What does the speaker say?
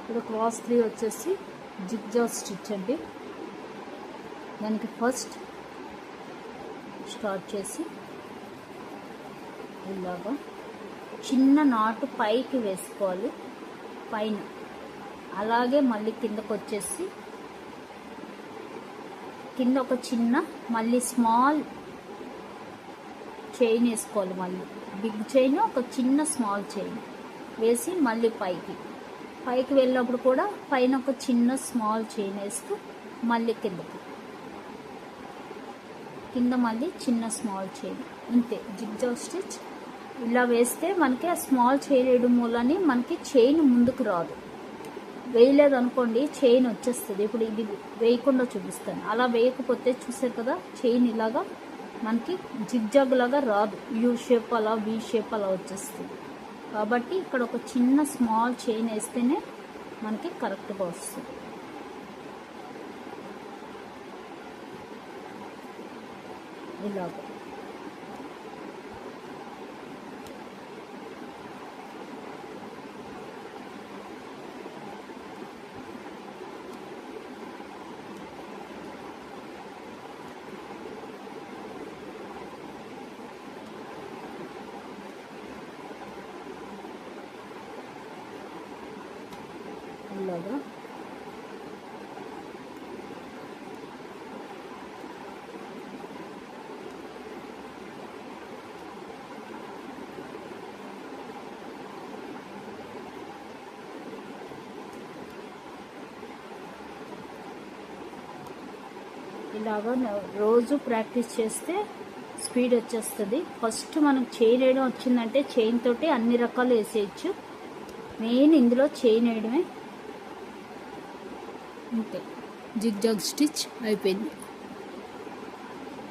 ఇప్పుడు క్రాస్ 3 వచ్చేసి zigzag stitch అండి. దానికి ఫస్ట్ స్టార్ట్ చేసి ఇలాగా చిన్న నాటు పైకి వేసుకోవాలి పైన, అలాగే మళ్ళీ కిందకు వచ్చేసి కింద ఒక చిన్న మళ్ళీ స్మాల్ చైన్ వేసుకోవాలి. మళ్ళీ బిగ్ చైన్ ఒక చిన్న స్మాల్ చైన్ వేసి మళ్ళీ పైకి వెళ్ళినప్పుడు కూడా పైన ఒక చిన్న స్మాల్ చైన్ వేస్తూ మళ్ళీ కింద మళ్ళీ చిన్న స్మాల్ చైన్. ఇంతే జిగ్జాగ్ స్టిచ్. ఇలా వేస్తే మనకి ఆ స్మాల్ చైన్ వేయడం మూలని మనకి చైన్ ముందుకు రాదు. వేయలేదు అనుకోండి చైన్ వచ్చేస్తుంది. ఇప్పుడు ఇది వేయకుండా చూపిస్తాను. అలా వేయకపోతే చూసారు కదా చైన్ ఇలాగా మనకి జిగ్జాగ్ లాగా రాదు. యూ షేప్ అలా వి షేప్ అలా వచ్చేస్తుంది. కాబట్టి ఇక్కడ ఒక చిన్న స్మాల్ చైన్ వేస్తేనే మనకి కరెక్ట్గా వస్తుంది. ఇలాగ ఇలాగా రోజు ప్రాక్టీస్ చేస్తే స్పీడ్ వచ్చేస్తుంది. ఫస్ట్ మనకు చైన్ వేయడం వచ్చిందంటే చైన్ తోటి అన్ని రకాలు వేసేయచ్చు. మెయిన్ ఇందులో చైన్ వేయడమే. అంతే, జిగ్జాగ్ స్టిచ్ అయిపోయింది.